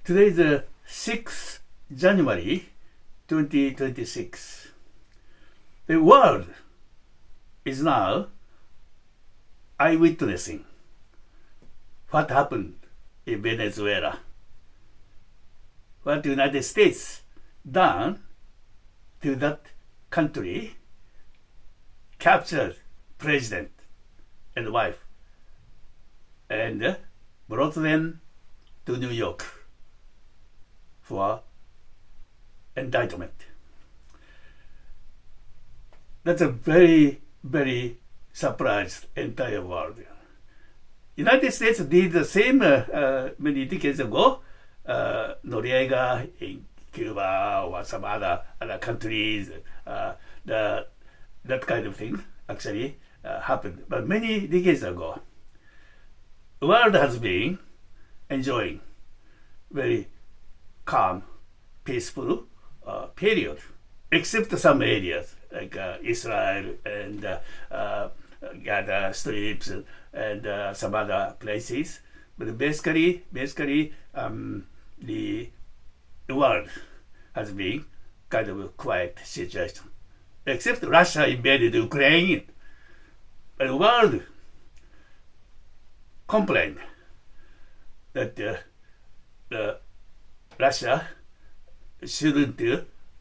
Today is the 6th January 2026. The world is now eyewitnessing what happened in Venezuela. What the United States done to that country, captured president and wife and brought them to New York for indictment. That's a very, very surprised entire world. United States did the same many decades ago. Noriega in Cuba or some other countries, that kind of thing actually happened. But many decades ago, the world has been enjoying very calm, peaceful period, except some areas like Israel and Gaza Strips and some other places. But basically, the world has been kind of a quiet situation, except Russia invaded Ukraine. But the world complained that Russia shouldn't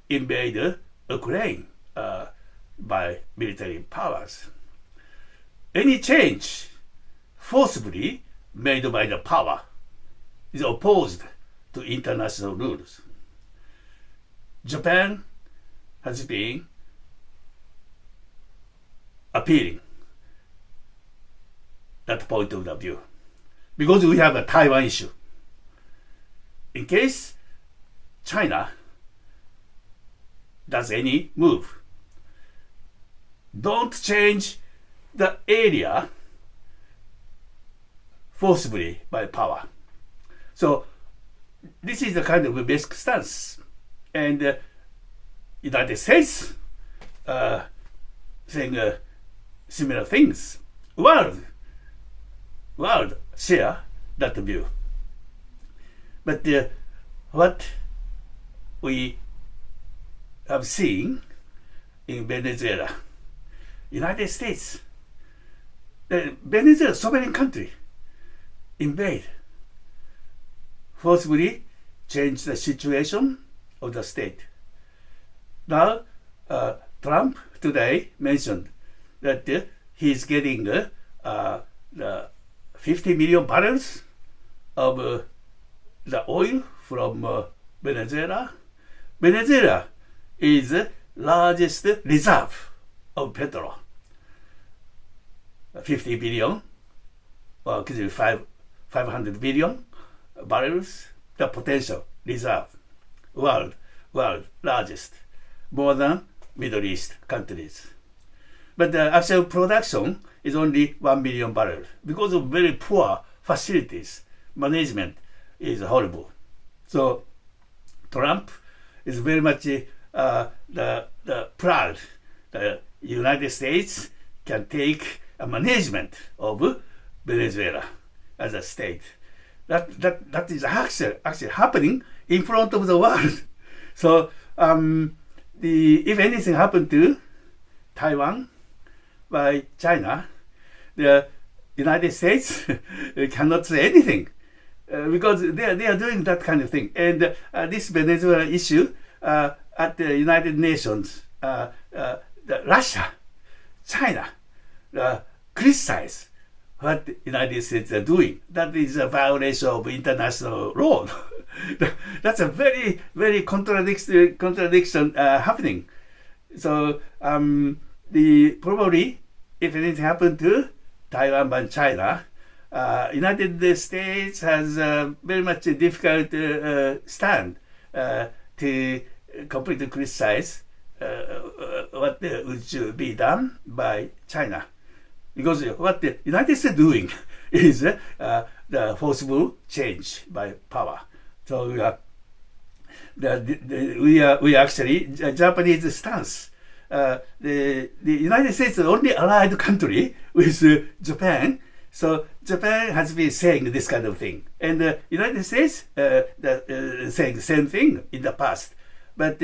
invade Ukraine by military powers. Any change forcibly made by the power is opposed to international rules. Japan has been appealing that point of view because we have a Taiwan issue. In case China does any move, don't change the area forcibly by power. So this is the kind of a basic stance. And United States saying similar things. World share that view. But what we have seen in Venezuela, United States, Venezuela, sovereign country, invade, forcibly change the situation of the state. Now, Trump today mentioned that he's getting the 50 million barrels of the oil from Venezuela. Venezuela is the largest reserve of petrol. 50 billion, or 500 billion barrels, the potential reserve, world largest, more than Middle East countries. But the actual production is only 1 million barrels because of very poor facilities. Management is horrible. So Trump is very much the proud the United States can take a management of Venezuela as a state. That is actually happening in front of the world. So if anything happened to Taiwan by China, the United States cannot say anything because they are doing that kind of thing. And this Venezuela issue at the United Nations, Russia, China criticize what the United States are doing. That is a violation of international law. That's a very, very contradiction happening. So probably if anything happened to Taiwan by China, United States has very much a difficult stand to completely criticize what would be done by China. Because what the United States doing is the forcible change by power. So we actually Japanese stance. The United States is the only allied country with Japan So Japan has been saying this kind of thing, and the United States saying the same thing in the past. But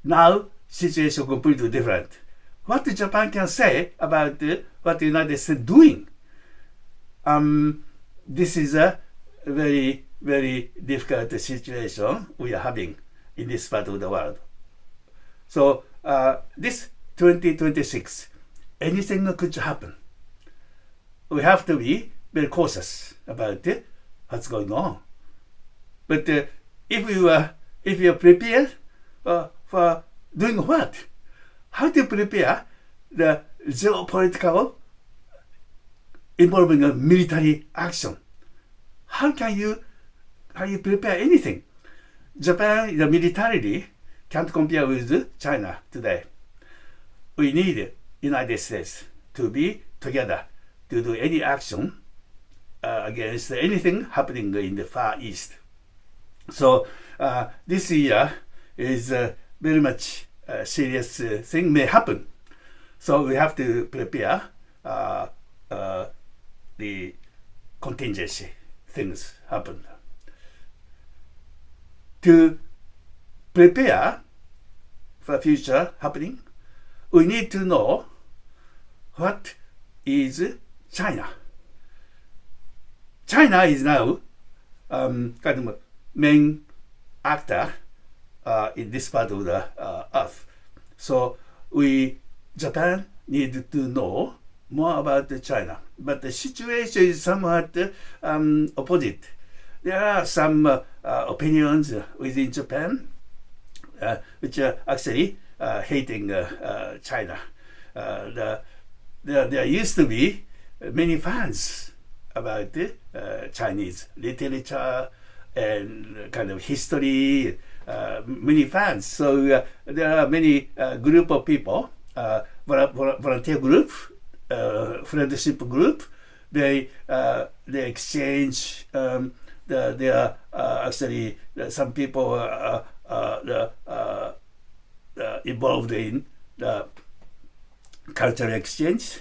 now situation completely different. What Japan can say about what the United States doing? This is a very, very difficult situation we are having in this part of the world. So this 2026, anything could happen. We have to be very cautious about what's going on. But if you are prepared for doing what? How to prepare the geopolitical involving a military action? How can you prepare anything? Japan, the militarily can't compare with China today. We need United States to be together to do any action against anything happening in the Far East. So this year is very much serious thing may happen. So we have to prepare the contingency things happen. To prepare for future happening, we need to know what is China. China is now kind of main actor in this part of the earth. So Japan need to know more about China. But the situation is somewhat opposite. There are some opinions within Japan which are actually hating China. There used to be many fans about Chinese literature and kind of history, many fans. So there are many group of people, volunteer group, friendship group. They exchange. They are actually some people involved in the cultural exchange.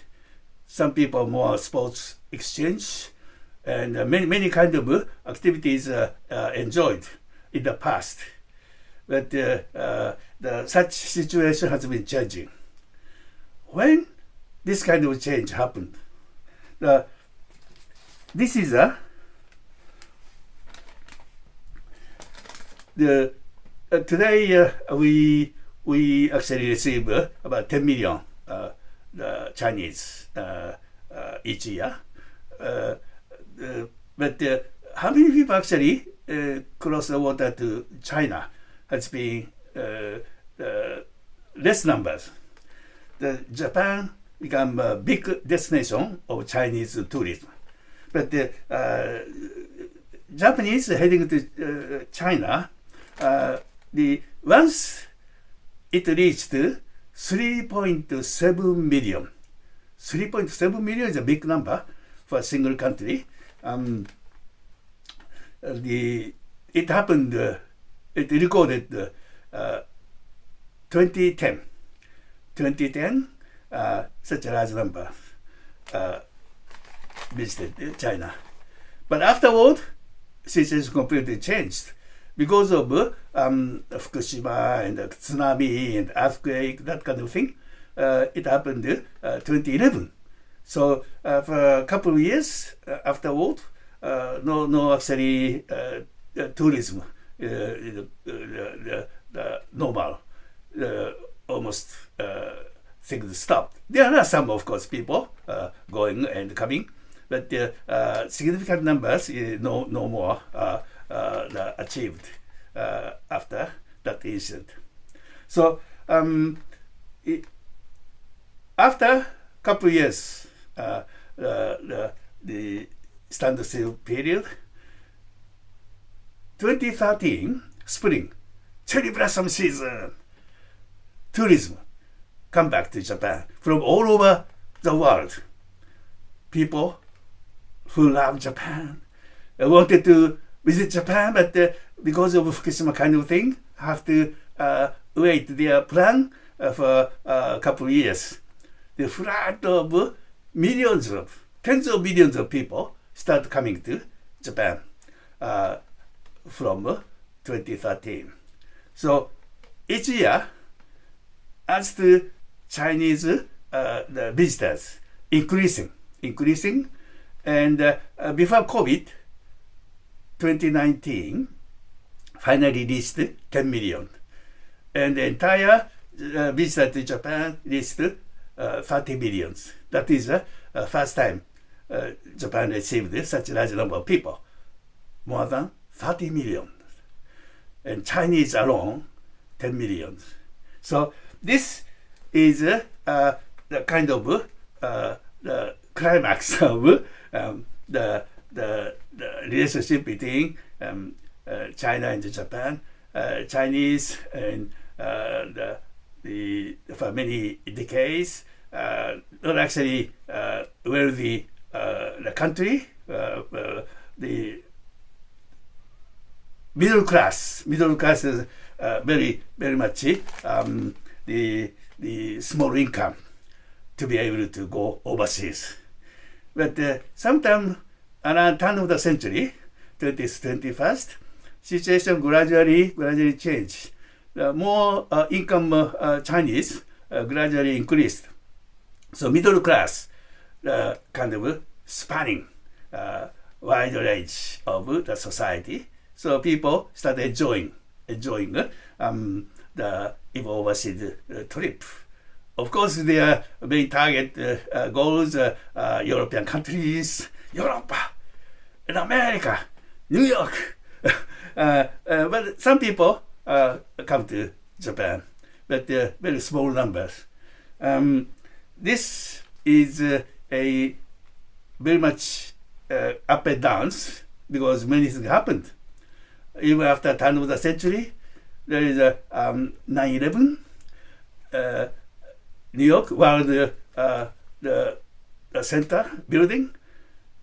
Some people more sports exchange, and many kind of activities enjoyed in the past. But such situation has been changing. When this kind of change happened, this is today we actually receive about 10 million the Chinese each year. But how many people actually cross the water to China has been less numbers. Japan become a big destination of Chinese tourism. But Japanese heading to China, once it reached 3.7 million. 3.7 million is a big number for a single country. It happened, it recorded 2010. 2010, such a large number visited China. But afterward, situation completely changed because of Fukushima and tsunami and earthquake, that kind of thing. It happened 2011. So for a couple of years afterward, no actually tourism, normal, almost things stopped. There are some, of course, people going and coming, but significant numbers no more achieved after that incident. So after a couple of years, the standstill period, 2013 spring, cherry blossom season, tourism come back to Japan from all over the world. People who love Japan wanted to visit Japan, but because of Fukushima kind of thing, have to wait their plan for a couple of years. The flood of millions of tens of millions of people start coming to Japan from 2013. So each year, as the Chinese the visitors increasing, and before COVID, 2019 finally reached 10 million, and the entire visitor to Japan reached 30 millions. That is the first time Japan received such a large number of people, more than 30 million, and Chinese alone 10 millions. So this is the kind of the climax of the relationship between China and Japan. Chinese and for many decades not actually wealthy the country, the middle class is very much the small income to be able to go overseas. But sometime around turn of the century, 20th, 21st, situation gradually changed. More income Chinese gradually increased. So middle class kind of spanning wide range of the society. So people start enjoying the even overseas trip. Of course, their main target goals European countries, Europe, and America, New York. But some people come to Japan, but very small numbers. This is a very much up and downs because many things happened. Even after turn of the century, there is a 9/11. New York, while the center building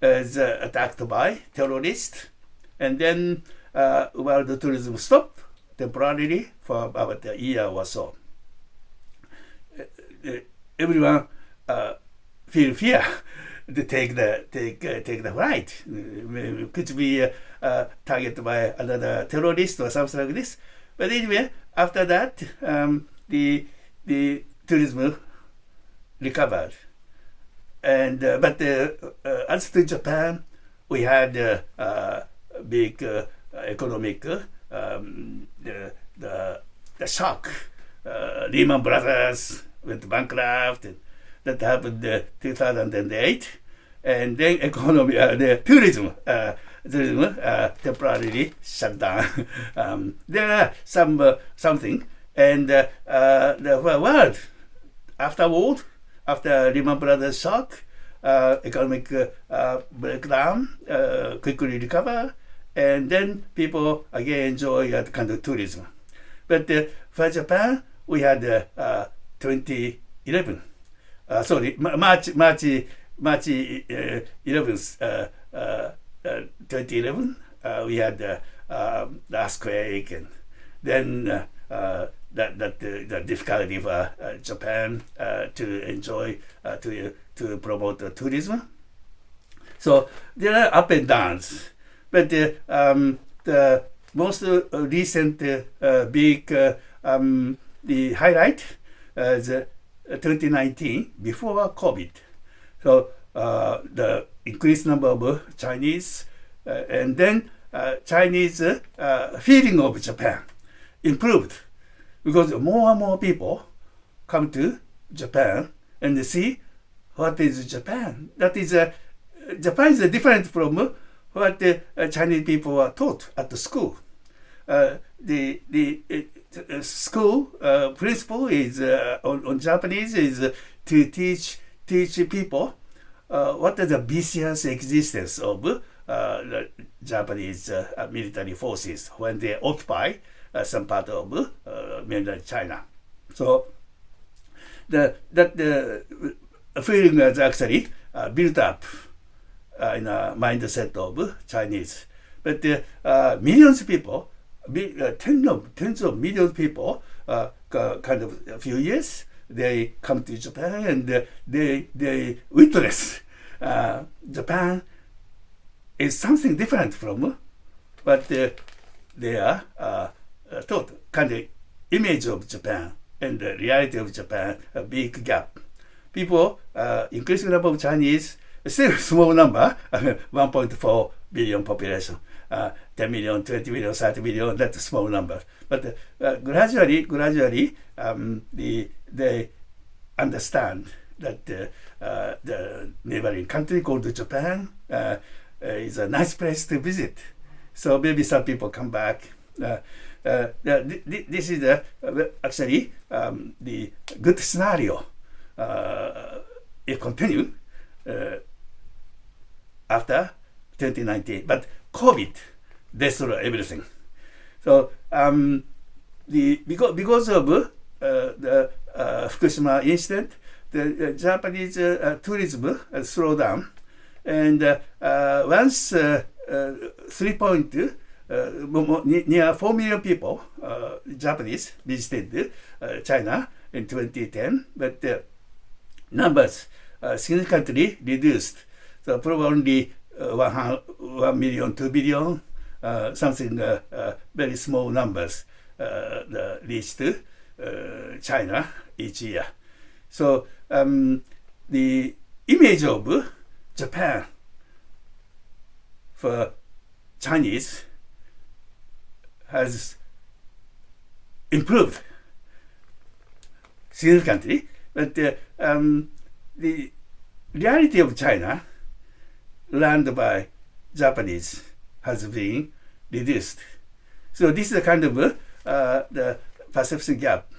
is attacked by terrorists, and then while the tourism stopped temporarily for about a year or so, everyone feel fear to take the flight. Could be targeted by another terrorist or something like this. But anyway, after that, the tourism recovered, and but as to Japan, we had big economic the shock. Lehman Brothers went bankrupt. That happened 2008, and then economy, the tourism temporarily shut down. There are something, and the world afterward, after Lehman Brothers shock, economic breakdown, quickly recover, and then people again enjoy that kind of tourism. But for Japan, we had 2011. March 11th, 2011, we had the earthquake, and then the difficulty for Japan to enjoy to promote tourism. So there are up and downs, but the most recent big the highlight is 2019 before COVID. So the increased number of Chinese and then Chinese feeling of Japan improved because more and more people come to Japan and they see what is Japan. That is Japan is different from what Chinese people are taught at the school. The school principle is on Japanese is to teach people what is the vicious existence of the Japanese military forces when they occupy some part of mainland China. So that feeling is actually built up in a mindset of Chinese. But millions of people, tens of millions of people, kind of a few years, they come to Japan and they witness Japan is something different from what they are taught. Kind of image of Japan and the reality of Japan, a big gap. People, increasing number of Chinese, still small number, 1.4 billion population, 10 million, 20 million, 30 million, that's a small number. But gradually, they understand that the neighboring country called Japan is a nice place to visit. So maybe some people come back. This is actually the good scenario. It continued after 2019, but COVID destroyed everything. So because of the Fukushima incident, the Japanese tourism slowed down, and once 3 near 4 million people, Japanese, visited China in 2010, but numbers significantly reduced. So probably 1 million, 2 billion, something very small numbers reached China each year. So the image of Japan for Chinese has improved significantly, but the reality of China learned by Japanese has been reduced. So this is a kind of the perception gap.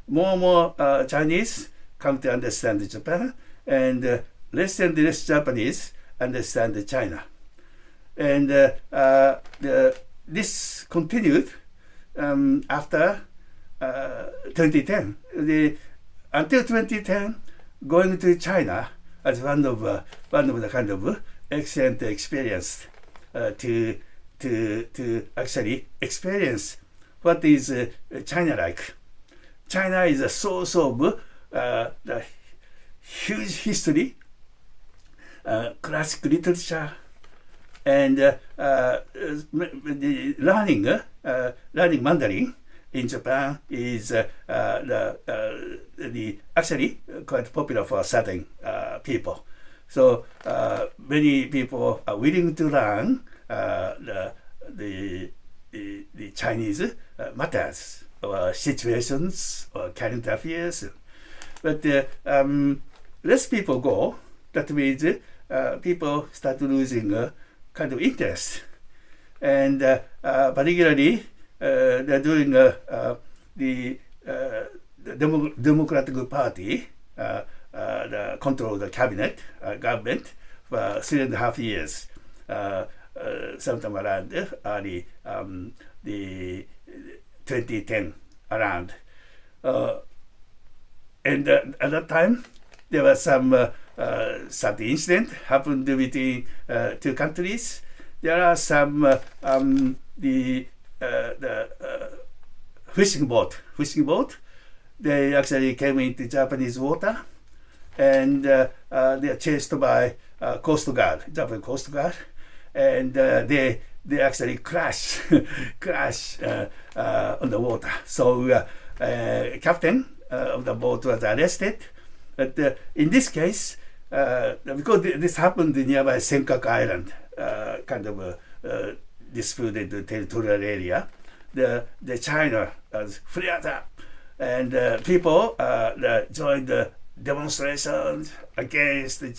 More and more Chinese come to understand Japan, and less and less Japanese understand China. And this continued after 2010. Until 2010, going to China as one of the kind of excellent experience to actually experience what is China like. China is a source of the huge history, classic literature, and learning Mandarin in Japan is actually quite popular for certain people. So many people are willing to learn the Chinese matters or situations or current affairs. But less people go. That means people start losing kind of interest, and particularly they're doing the Democratic Party the control of the cabinet government for 3.5 years, sometime around early the 2010 around, and at that time there was some incident happened between two countries. There are some the fishing boat. They actually came into Japanese water, and they are chased by Japanese Coast Guard, and they actually crash on the water. So captain of the boat was arrested. But in this case, because this happened nearby Senkaku Island, kind of disputed territorial area, the China was flared up, and people joined the demonstrations against the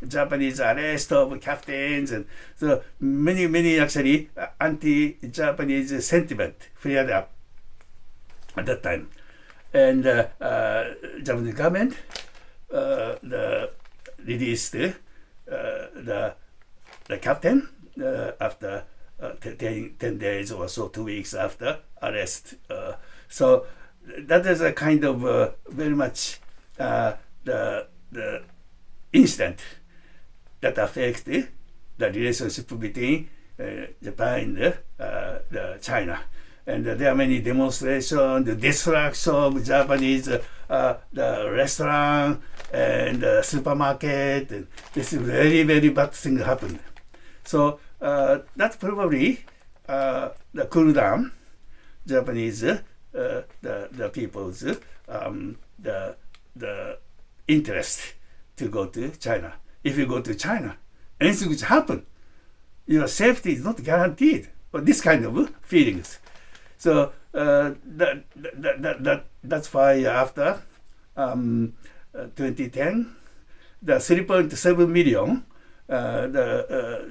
Japanese arrest of captains, and so many actually anti-Japanese sentiment flared up at that time. And Japanese government released the captain after 10 days or so, 2 weeks after arrest. So that is a kind of very much the incident that affected the relationship between Japan and China. and there are many demonstrations, the destruction of Japanese the restaurant and supermarket. And this is very, very bad thing happened. So that's probably the cool down Japanese the people's the interest to go to China. If you go to China, anything which happen, your safety is not guaranteed. But this kind of feelings. So that's why after 2010, the 3.7 million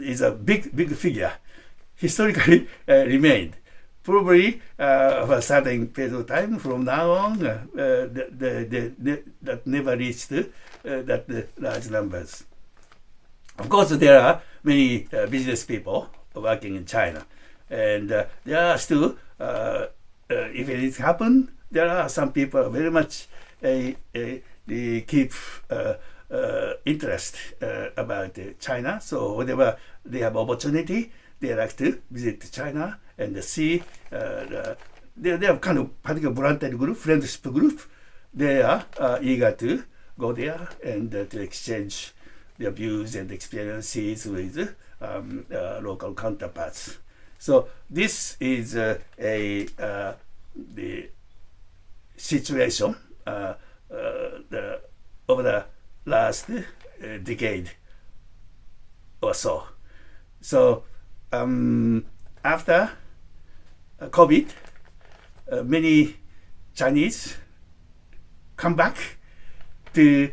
is a big figure. Historically remained. Probably for a certain period of time from now on, that never reached that large numbers. Of course, there are many business people working in China, and there are still, if it happens, there are some people very much they keep interest about China. So whenever they have opportunity, they like to visit China and see. They have kind of particular volunteer group, friendship group. They are eager to go there and to exchange their views and experiences with local counterparts. So this is the situation over the last decade or so. So after COVID, many Chinese come back to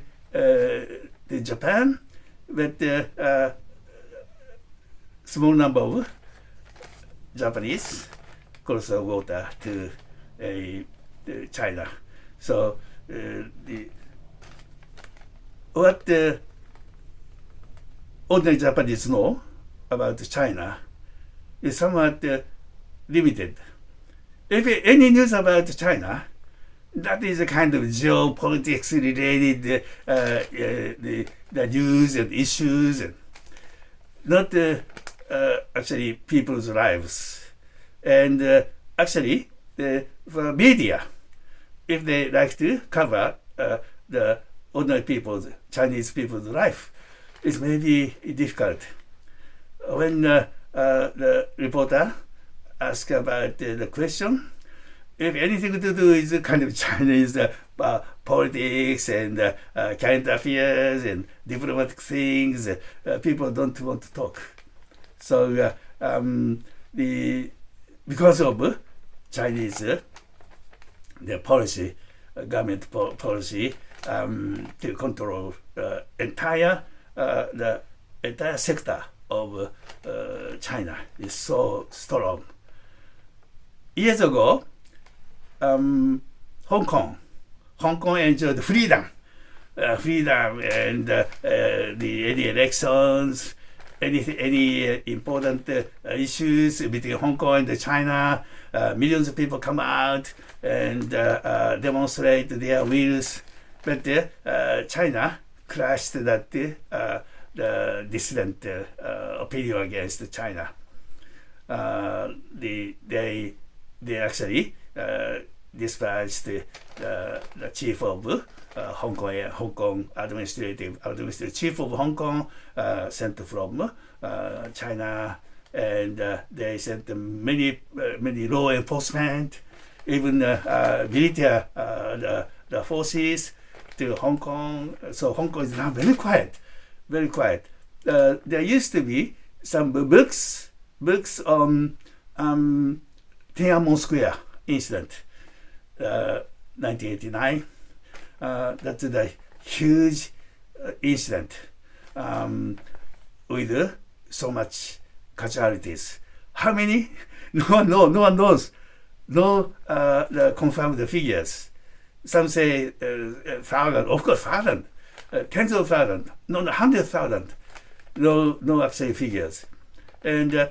Japan, but small number of Japanese cross the water to China. So what ordinary Japanese know about China is somewhat limited. If any news about China, that is a kind of geopolitics related the news and issues, and not actually people's lives. And actually, for media, if they like to cover the ordinary people's, Chinese people's life, it may be difficult. When the reporter asks about the question, if anything to do with kind of Chinese politics and current affairs and diplomatic things, people don't want to talk. So because of Chinese the policy, government policy to control the entire sector of China is so strong. Years ago, Hong Kong enjoyed freedom and any elections, any important issues between Hong Kong and China. Millions of people come out and demonstrate their wills, but China crushed that the dissident opinion against China. They actually dispatched the chief of Hong Kong administrative chief of Hong Kong sent from China, and they sent many law enforcement, even military the forces to Hong Kong. So Hong Kong is now very quiet. There used to be some books on Tiananmen Square incident, 1989. That's the huge incident with so much casualties. How many? No one knows. No confirmed figures. Some say 1,000, of course 1,000, tens of thousands, no 100,000. No actual figures. And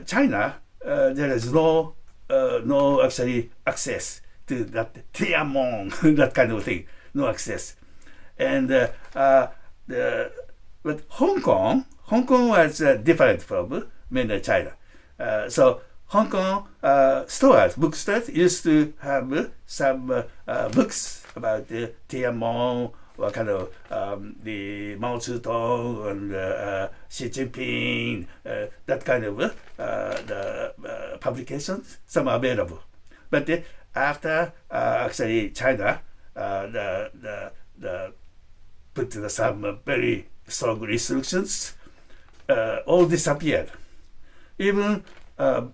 China, there is no actually access to that Tiananmen, that kind of thing. No access. And but Hong Kong was different from mainland China. So Hong Kong bookstores used to have some books about Taiwan, what kind of the Mao Zedong and Xi Jinping, that kind of the publications, some are available. But after actually China, the put some very strong restrictions, all disappeared. Even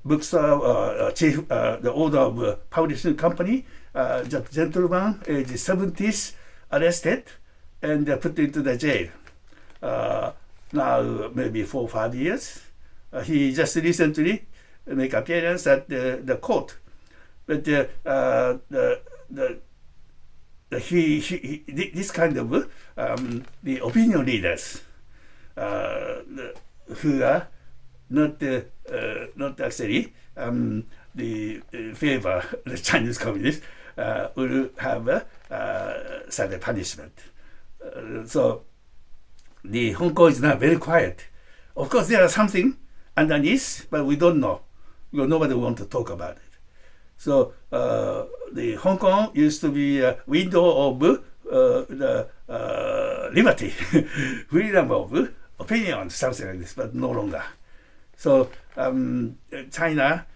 bookstore chief, the owner of publishing company, that gentleman, age 70s, arrested and put into the jail. Now maybe 4 or 5 years. He just recently make appearance at the court, but this kind of the opinion leaders who are not actually the favor the Chinese communists will have certain punishment. So the Hong Kong is now very quiet. Of course, there are something underneath, but we don't know because nobody wants to talk about it. So the Hong Kong used to be a window of the liberty, freedom of opinion, something like this, but no longer. So China